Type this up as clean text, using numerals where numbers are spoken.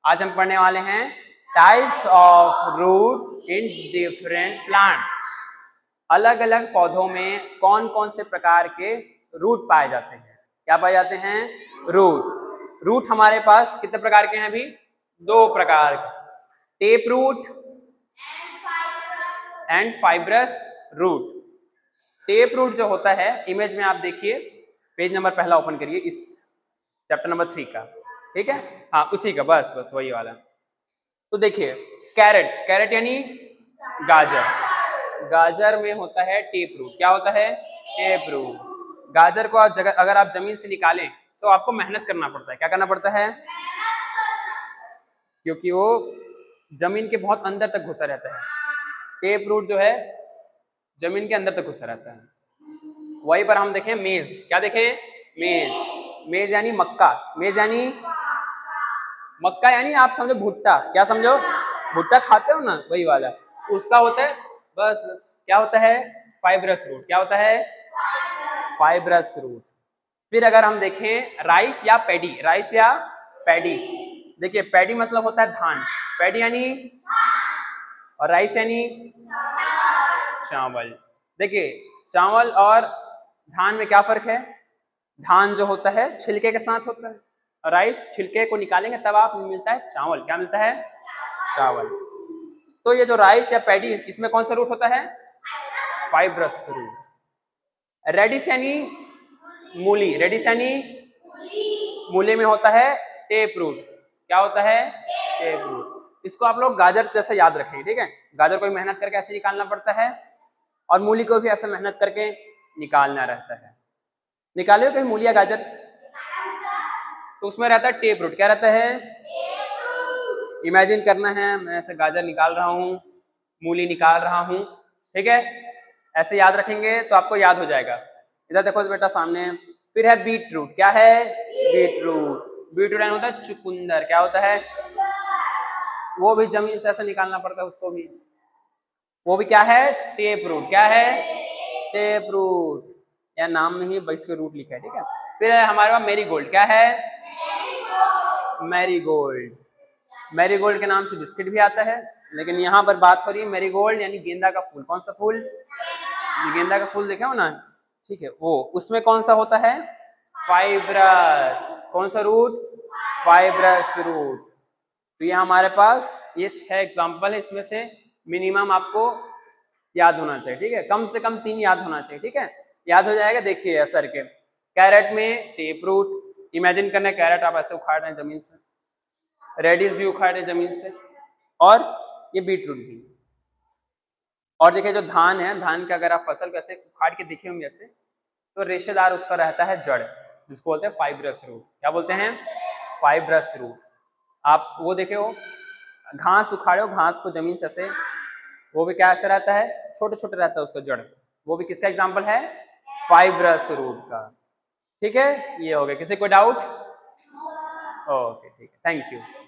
आज हम पढ़ने वाले हैं types of root in different plants. अलग अलग पौधों में कौन कौन से प्रकार के रूट पाए जाते हैं। क्या पाए जाते हैं? रूट। रूट हमारे पास कितने प्रकार के हैं अभी? 2 प्रकार के, tap root and fibrous root. Tap root जो होता है, इमेज में आप देखिए, पेज नंबर पहला ओपन करिए इस चैप्टर नंबर 3 का, ठीक है? हाँ उसी का, बस वही वाला। तो देखिए, कैरेट, कैरेट यानी गाजर, गाजर में होता है टेप रूट। क्या होता है? Tap root. गाजर को आप अगर आप जमीन से निकालें तो आपको मेहनत करना पड़ता है। क्या करना पड़ता है? क्योंकि वो जमीन के बहुत अंदर तक घुसा रहता है। टेप रूट जो है जमीन के अंदर तक घुसा रहता है। वहीं पर हम देखें मेज। क्या देखें? मेज। मेज यानी मक्का। मेज यानी मक्का यानी आप समझो भुट्टा। क्या समझो? भुट्टा खाते हो ना, वही वाला। उसका होता है बस क्या होता है? Fibrous root. क्या होता है? Fibrous root. फिर अगर हम देखें राइस या पैडी, राइस या पैडी। देखिए पैडी मतलब होता है धान, पैडी यानी, और राइस यानी चावल। देखिए चावल और धान में क्या फर्क है? धान जो होता है छिलके के साथ होता है, और राइस छिलके को निकालेंगे तब आप मिलता है चावल। क्या मिलता है? चावल। तो ये जो राइस या पैडी, इसमें कौन सा रूट होता है? Fibrous root. रेडिश यानी मूली, रेडिश यानी मूली में होता है टेप रूट। क्या होता है? Tap root. इसको आप लोग गाजर जैसे याद रखेंगे, ठीक है? गाजर को भी मेहनत करके ऐसे निकालना पड़ता है, और मूली को भी ऐसे मेहनत करके निकालना रहता है। निकाले हो कहीं मूली या गाजर? तो उसमें रहता है टेप रूट। क्या रहता है? इमेजिन करना है मैं ऐसे गाजर निकाल रहा हूँ, मूली निकाल रहा हूँ, ठीक है? ऐसे याद रखेंगे तो आपको याद हो जाएगा। इधर देखो बेटा सामने। फिर है बीट रूट। क्या है? Beet root. बीट रूट होता है चुकंदर। क्या होता है? वो भी जमीन से ऐसे निकालना पड़ता है उसको भी। वो भी क्या है? Tap root. क्या है? Tap root. या नाम नहीं, बस के रूट लिखा है, ठीक है? फिर है हमारे पास मैरीगोल्ड। क्या है? मैरीगोल्ड। मैरीगोल्ड के नाम से बिस्किट भी आता है, लेकिन यहाँ पर बात हो रही है मैरीगोल्ड यानी गेंदा का फूल। कौन सा फूल? गेंदा का फूल देखे हो ना, ठीक है? वो उसमें कौन सा होता है? फाइब्रस। कौन सा रूट? Fibrous root. तो ये हमारे पास ये 6 एग्जाम्पल है, इसमें से मिनिमम आपको याद होना चाहिए, ठीक है? कम से कम 3 याद होना चाहिए, ठीक है? याद हो जाएगा। देखिए असर के, कैरेट में टेप रूट। इमेजिन करना है कैरेट आप ऐसे उखाड़ रहे हैं जमीन से, रेडिश भी उखाड़ रहे हैं जमीन से, और ये बीट रूट भी। और देखिए जो धान है, धान का अगर आप फसल को ऐसे उखाड़ के देखे होंगे ऐसे, तो रेशेदार उसका रहता है जड़, जिसको बोलते हैं फाइब्रस रूट। क्या बोलते हैं? Fibrous root. आप वो देखे हो, घास उखाड़े हो, घास को जमीन से ऐसे, वो भी क्या ऐसा रहता है? छोटे छोटे रहता है उसका जड़। वो भी किसका एग्जाम्पल है? फाइब्रस रूट का। ठीक है, ये हो गया। किसी को डाउट? ओके ठीक है, थैंक यू।